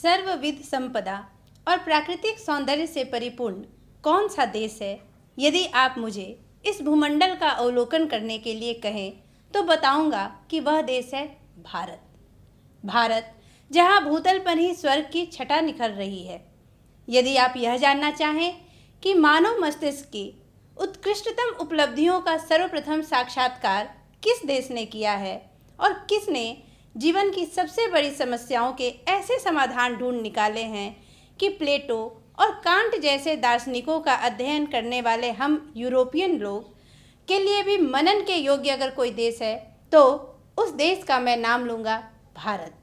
सर्वविध संपदा और प्राकृतिक सौंदर्य से परिपूर्ण कौन सा देश है? यदि आप मुझे इस भूमंडल का अवलोकन करने के लिए कहें तो बताऊंगा कि वह देश है भारत। भारत, जहां भूतल पर ही स्वर्ग की छटा निखर रही है। यदि आप यह जानना चाहें कि मानव मस्तिष्क की उत्कृष्टतम उपलब्धियों का सर्वप्रथम साक्षात्कार किस देश ने किया है और किसने जीवन की सबसे बड़ी समस्याओं के ऐसे समाधान ढूंढ निकाले हैं कि प्लेटो और कांट जैसे दार्शनिकों का अध्ययन करने वाले हम यूरोपियन लोग के लिए भी मनन के योग्य अगर कोई देश है तो उस देश का मैं नाम लूँगा भारत।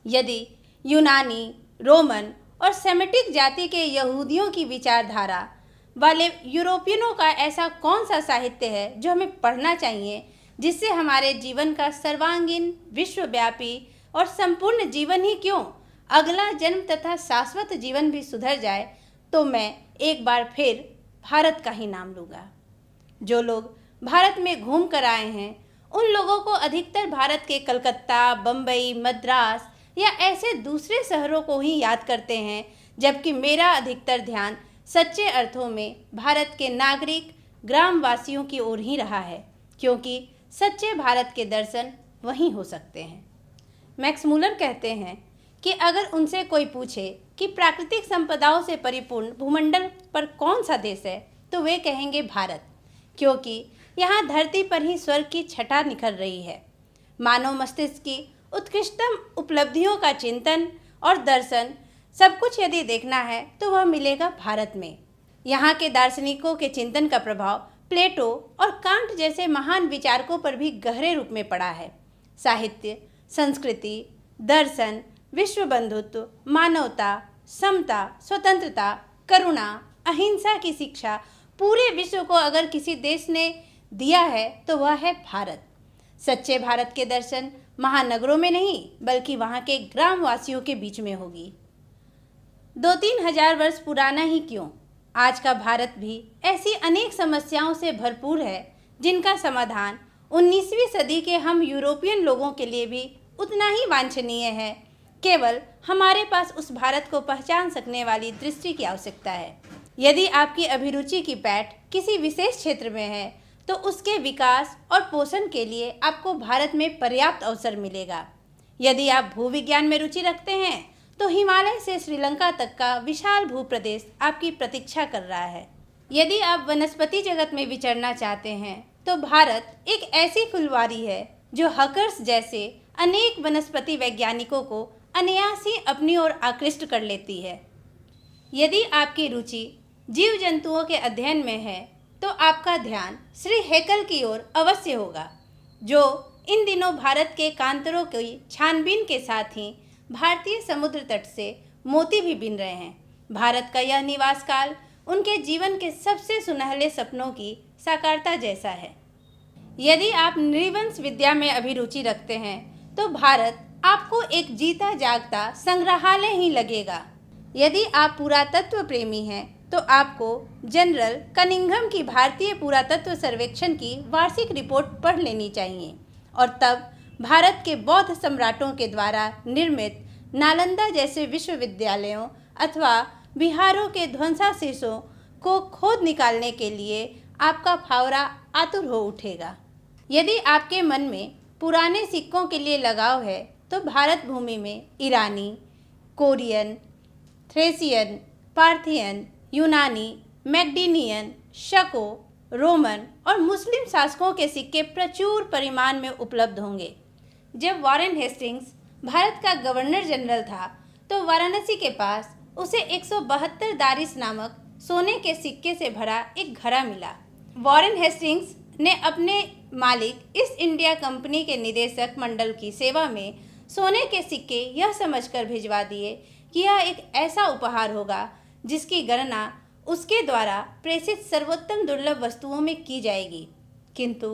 यदि यूनानी, रोमन और सेमेटिक जाति के यहूदियों की विचारधारा वाले यूरोपियनों का ऐसा कौन सा साहित्य है जो हमें पढ़ना चाहिए, जिससे हमारे जीवन का सर्वांगीण, विश्वव्यापी और संपूर्ण जीवन ही क्यों, अगला जन्म तथा शाश्वत जीवन भी सुधर जाए, तो मैं एक बार फिर भारत का ही नाम लूँगा। जो लोग भारत में घूम कर आए हैं उन लोगों को अधिकतर भारत के कलकत्ता, बम्बई, मद्रास या ऐसे दूसरे शहरों को ही याद करते हैं, जबकि मेरा अधिकतर ध्यान सच्चे अर्थों में भारत के नागरिक, ग्रामवासियों की ओर ही रहा है, क्योंकि सच्चे भारत के दर्शन वहीं हो सकते हैं। मैक्स मूलर कहते हैं कि अगर उनसे कोई पूछे कि प्राकृतिक संपदाओं से परिपूर्ण भूमंडल पर कौन सा देश है तो वे कहेंगे भारत, क्योंकि यहाँ धरती पर ही स्वर्ग की छटा निखर रही है। मानव मस्तिष्क की उत्कृष्टतम उपलब्धियों का चिंतन और दर्शन सब कुछ यदि देखना है तो वह मिलेगा भारत में। यहाँ के दार्शनिकों के चिंतन का प्रभाव प्लेटो और कांट जैसे महान विचारकों पर भी गहरे रूप में पड़ा है। साहित्य, संस्कृति, दर्शन, विश्व बंधुत्व, मानवता, समता, स्वतंत्रता, करुणा, अहिंसा की शिक्षा पूरे विश्व को अगर किसी देश ने दिया है तो वह है भारत। सच्चे भारत के दर्शन महानगरों में नहीं बल्कि वहाँ के ग्रामवासियों के बीच में होगी। 2-3 हजार वर्ष पुराना ही क्यों, आज का भारत भी ऐसी अनेक समस्याओं से भरपूर है जिनका समाधान 19वीं सदी के हम यूरोपियन लोगों के लिए भी उतना ही वांछनीय है। केवल हमारे पास उस भारत को पहचान सकने वाली दृष्टि की आवश्यकता है। यदि आपकी अभिरुचि की पैठ किसी विशेष क्षेत्र में है तो उसके विकास और पोषण के लिए आपको भारत में पर्याप्त अवसर मिलेगा। यदि आप भूविज्ञान में रुचि रखते हैं तो हिमालय से श्रीलंका तक का विशाल भूप्रदेश आपकी प्रतीक्षा कर रहा है। यदि आप वनस्पति जगत में विचरना चाहते हैं तो भारत एक ऐसी फुलवारी है जो हकर्स जैसे अनेक वनस्पति वैज्ञानिकों को अनायास ही अपनी ओर आकृष्ट कर लेती है। यदि आपकी रुचि जीव जंतुओं के अध्ययन में है तो आपका ध्यान श्री हैकल की ओर अवश्य होगा, जो इन दिनों भारत के कांतरों की छानबीन के साथ ही भारतीय समुद्र तट से मोती भी बीन रहे हैं। भारत का यह निवास काल उनके जीवन के सबसे सुनहले सपनों की साकारता जैसा है। यदि आप नृवंश विद्या में अभिरुचि रखते हैं तो भारत आपको एक जीता जागता संग्रहालय ही लगेगा। यदि आप पुरातत्व प्रेमी हैं तो आपको जनरल कनिंघम की भारतीय पुरातत्व सर्वेक्षण की वार्षिक रिपोर्ट पढ़ लेनी चाहिए और तब भारत के बौद्ध सम्राटों के द्वारा निर्मित नालंदा जैसे विश्वविद्यालयों अथवा बिहारों के ध्वंसावशेषों को खोद निकालने के लिए आपका फावरा आतुर हो उठेगा। यदि आपके मन में पुराने सिक्कों के लिए लगाव है तो भारत भूमि में ईरानी, कोरियन, थ्रेसियन, पार्थियन, यूनानी, मैगडीनियन, शको, रोमन और मुस्लिम शासकों के सिक्के प्रचुर परिमाण में उपलब्ध होंगे। जब वॉरेन हेस्टिंग्स भारत का गवर्नर जनरल था तो वाराणसी के पास उसे 172 दारिस नामक सोने के सिक्के से भरा एक घड़ा मिला। वॉरेन हेस्टिंग्स ने अपने मालिक ईस्ट इंडिया कंपनी के निदेशक मंडल की सेवा में सोने के सिक्के यह समझकर भिजवा दिए कि यह एक ऐसा उपहार होगा जिसकी गणना उसके द्वारा प्रेषित सर्वोत्तम दुर्लभ वस्तुओं में की जाएगी। किंतु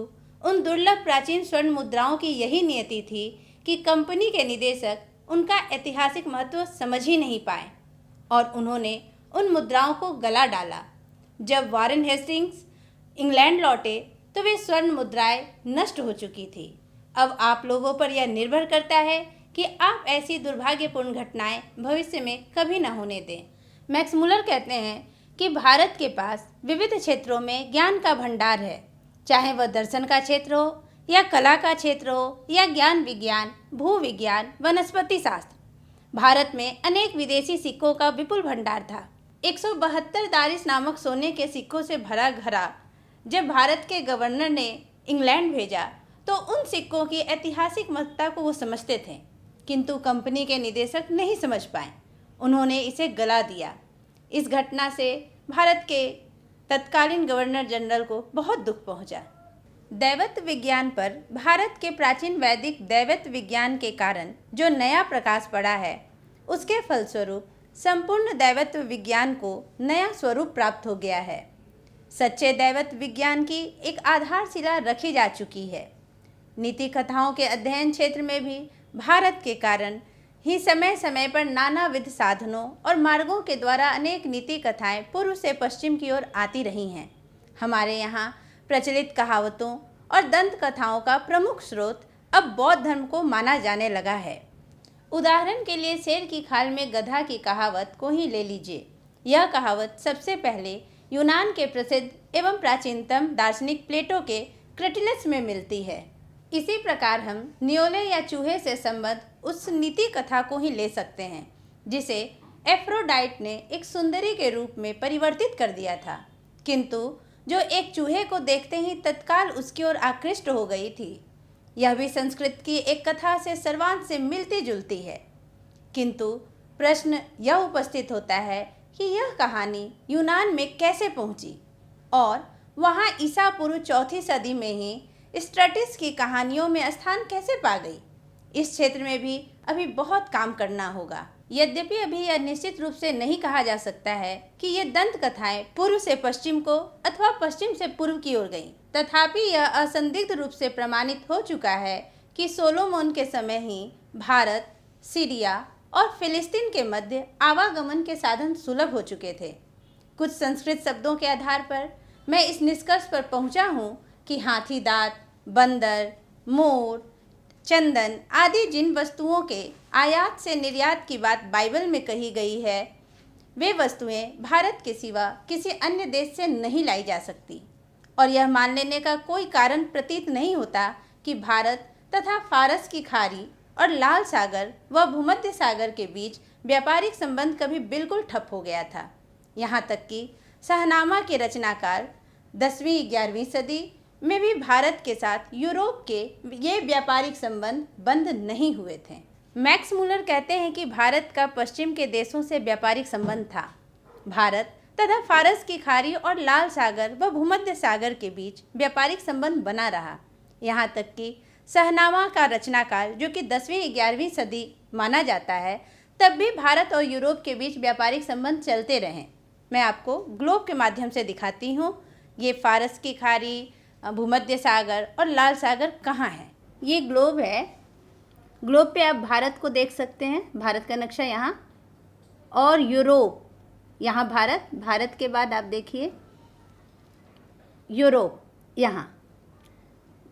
उन दुर्लभ प्राचीन स्वर्ण मुद्राओं की यही नियति थी कि कंपनी के निदेशक उनका ऐतिहासिक महत्व समझ ही नहीं पाए और उन्होंने उन मुद्राओं को गला डाला। जब वॉरेन हेस्टिंग्स इंग्लैंड लौटे तो वे स्वर्ण मुद्राएं नष्ट हो चुकी थी। अब आप लोगों पर यह निर्भर करता है कि आप ऐसी दुर्भाग्यपूर्ण घटनाएं भविष्य में कभी न होने दें। मैक्स मुलर कहते हैं कि भारत के पास विविध क्षेत्रों में ज्ञान का भंडार है, चाहे वह दर्शन का क्षेत्र हो या कला का क्षेत्र हो या ज्ञान विज्ञान, भूविज्ञान, वनस्पति शास्त्र। भारत में अनेक विदेशी सिक्कों का विपुल भंडार था। 172 दारिस नामक सोने के सिक्कों से भरा घड़ा जब भारत के गवर्नर ने इंग्लैंड भेजा तो उन सिक्कों की ऐतिहासिक महत्ता को वो समझते थे, किंतु कंपनी के निदेशक नहीं समझ पाए। उन्होंने इसे गला दिया। इस घटना से भारत के तत्कालीन गवर्नर जनरल को बहुत दुख पहुंचा। दैवत्व विज्ञान पर भारत के प्राचीन वैदिक दैवत्व विज्ञान के कारण जो नया प्रकाश पड़ा है, उसके फलस्वरूप संपूर्ण दैवत्व विज्ञान को नया स्वरूप प्राप्त हो गया है। सच्चे दैवत्व विज्ञान की एक आधारशिला रखी जा चुकी है। नीति कथाओं के अध्ययन क्षेत्र में भी भारत के कारण ही समय समय पर नानाविध साधनों और मार्गों के द्वारा अनेक नीति कथाएं पूर्व से पश्चिम की ओर आती रही हैं। हमारे यहाँ प्रचलित कहावतों और दंत कथाओं का प्रमुख स्रोत अब बौद्ध धर्म को माना जाने लगा है। उदाहरण के लिए शेर की खाल में गधा की कहावत को ही ले लीजिए। यह कहावत सबसे पहले यूनान के प्रसिद्ध एवं प्राचीनतम दार्शनिक प्लेटो के क्रेटिलस में मिलती है। इसी प्रकार हम न्योले या चूहे से संबद्ध उस नीति कथा को ही ले सकते हैं जिसे एफ्रोडाइट ने एक सुंदरी के रूप में परिवर्तित कर दिया था, किंतु जो एक चूहे को देखते ही तत्काल उसकी ओर आकृष्ट हो गई थी। यह भी संस्कृत की एक कथा से सर्वांश से मिलती जुलती है, किंतु प्रश्न यह उपस्थित होता है कि यह कहानी यूनान में कैसे पहुंची और वहां ईसा पूर्व 4वीं सदी में ही स्ट्रैटिस की कहानियों में स्थान कैसे पा गई। इस क्षेत्र में भी अभी बहुत काम करना होगा। यद्यपि अभी यह निश्चित रूप से नहीं कहा जा सकता है कि ये दंत कथाएं पूर्व से पश्चिम को अथवा पश्चिम से पूर्व की ओर गईं, तथापि यह असंदिग्ध रूप से प्रमाणित हो चुका है कि सोलोमन के समय ही भारत, सीरिया और फिलिस्तीन के मध्य आवागमन के साधन सुलभ हो चुके थे। कुछ संस्कृत शब्दों के आधार पर मैं इस निष्कर्ष पर पहुंचा हूँ कि हाथी दांत, बंदर, मोर, चंदन आदि जिन वस्तुओं के आयात से निर्यात की बात बाइबल में कही गई है, वे वस्तुएं भारत के सिवा किसी अन्य देश से नहीं लाई जा सकती, और यह मान लेने का कोई कारण प्रतीत नहीं होता कि भारत तथा फारस की खाड़ी और लाल सागर व भूमध्य सागर के बीच व्यापारिक संबंध कभी बिल्कुल ठप हो गया था। यहाँ तक कि शाहनामा के रचनाकार 10वीं-11वीं सदी में भी भारत के साथ यूरोप के ये व्यापारिक संबंध बंद नहीं हुए थे। मैक्स मुलर कहते हैं कि भारत का पश्चिम के देशों से व्यापारिक संबंध था। भारत तथा फारस की खाड़ी और लाल सागर व भूमध्य सागर के बीच व्यापारिक संबंध बना रहा। यहाँ तक कि शाहनामा का रचनाकाल, जो कि 10वीं-11वीं सदी माना जाता है, तब भी भारत और यूरोप के बीच व्यापारिक संबंध चलते रहे। मैं आपको ग्लोब के माध्यम से दिखाती हूँ। ये फारस की खाड़ी, भूमध्य सागर और लाल सागर कहाँ है। ये ग्लोब है। ग्लोब पे आप भारत को देख सकते हैं, भारत का नक्शा यहाँ, और यूरोप यहाँ भारत। भारत के बाद आप देखिए यूरोप, यहाँ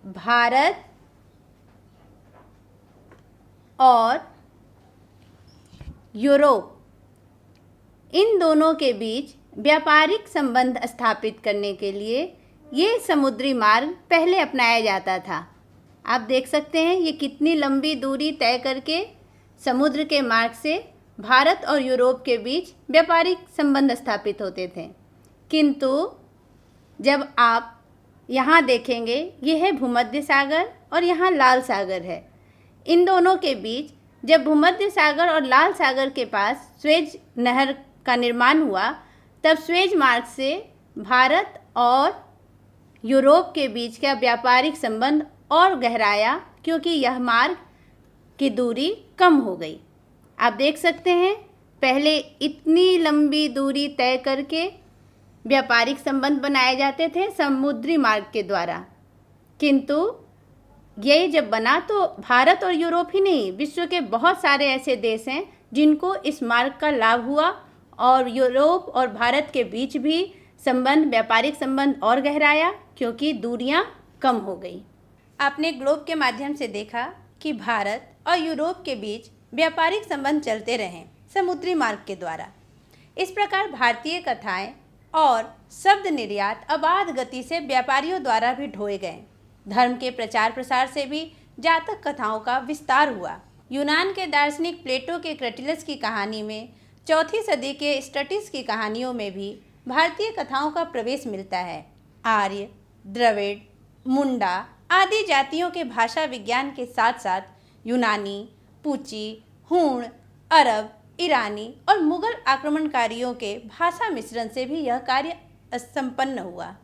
भारत और यूरोप, इन दोनों के बीच व्यापारिक संबंध स्थापित करने के लिए ये समुद्री मार्ग पहले अपनाया जाता था। आप देख सकते हैं ये कितनी लंबी दूरी तय करके समुद्र के मार्ग से भारत और यूरोप के बीच व्यापारिक संबंध स्थापित होते थे। किंतु जब आप यहाँ देखेंगे, ये है भूमध्य सागर और यहाँ लाल सागर है। इन दोनों के बीच जब भूमध्य सागर और लाल सागर के पास स्वेज नहर का निर्माण हुआ, तब स्वेज मार्ग से भारत और यूरोप के बीच का व्यापारिक संबंध और गहराया, क्योंकि यह मार्ग की दूरी कम हो गई। आप देख सकते हैं पहले इतनी लंबी दूरी तय करके व्यापारिक संबंध बनाए जाते थे समुद्री मार्ग के द्वारा, किंतु ये जब बना तो भारत और यूरोप ही नहीं, विश्व के बहुत सारे ऐसे देश हैं जिनको इस मार्ग का लाभ हुआ और यूरोप और भारत के बीच भी संबंध, व्यापारिक संबंध और गहराया, क्योंकि दूरियां कम हो गई। आपने ग्लोब के माध्यम से देखा कि भारत और यूरोप के बीच व्यापारिक संबंध चलते रहें समुद्री मार्ग के द्वारा। इस प्रकार भारतीय कथाएं और शब्द निर्यात अबाध गति से व्यापारियों द्वारा भी ढोए गए। धर्म के प्रचार प्रसार से भी जातक कथाओं का विस्तार हुआ। यूनान के दार्शनिक प्लेटो के क्रटिलस की कहानी में, चौथी सदी के स्टटिस की कहानियों में भी भारतीय कथाओं का प्रवेश मिलता है। आर्य, द्रविड़, मुंडा आदि जातियों के भाषा विज्ञान के साथ साथ यूनानी, पूची, हूण, अरब, ईरानी और मुगल आक्रमणकारियों के भाषा मिश्रण से भी यह कार्य संपन्न हुआ।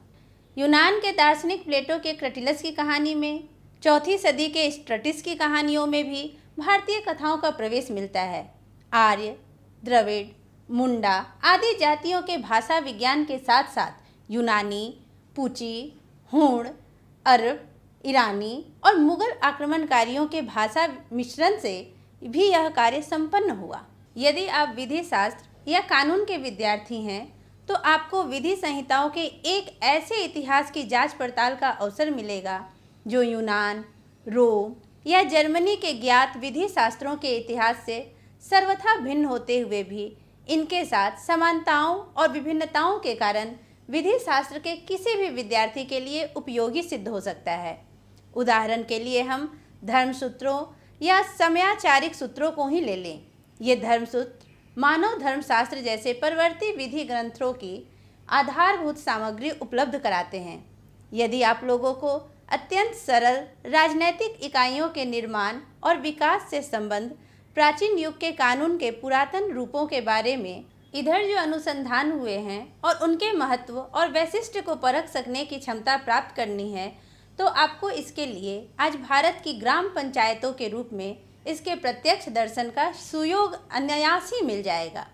यूनान के दार्शनिक प्लेटो के क्रटिलस की कहानी में, चौथी सदी के स्ट्रटिस की कहानियों में भी भारतीय कथाओं का प्रवेश मिलता है। आर्य, द्रविड़, मुंडा आदि जातियों के भाषा विज्ञान के साथ साथ यूनानी, पूची, हूण, अरब, ईरानी और मुगल आक्रमणकारियों के भाषा मिश्रण से भी यह कार्य संपन्न हुआ। यदि आप विधि शास्त्र या कानून के विद्यार्थी हैं तो आपको विधि संहिताओं के एक ऐसे इतिहास की जांच पड़ताल का अवसर मिलेगा जो यूनान, रोम या जर्मनी के ज्ञात विधि शास्त्रों के इतिहास से सर्वथा भिन्न होते हुए भी इनके साथ समानताओं और विभिन्नताओं के कारण विधि शास्त्र के किसी भी विद्यार्थी के लिए उपयोगी सिद्ध हो सकता है। उदाहरण के लिए हम धर्मसूत्रों या समयाचारिक सूत्रों को ही ले लें। ये धर्मसूत्र मानव धर्मशास्त्र जैसे परवर्ती विधि ग्रंथों की आधारभूत सामग्री उपलब्ध कराते हैं। यदि आप लोगों को अत्यंत सरल राजनैतिक इकाइयों के निर्माण और विकास से संबंध प्राचीन युग के कानून के पुरातन रूपों के बारे में इधर जो अनुसंधान हुए हैं और उनके महत्व और वैशिष्ट्य को परख सकने की क्षमता प्राप्त करनी है, तो आपको इसके लिए आज भारत की ग्राम पंचायतों के रूप में इसके प्रत्यक्ष दर्शन का सुयोग अनायास ही मिल जाएगा।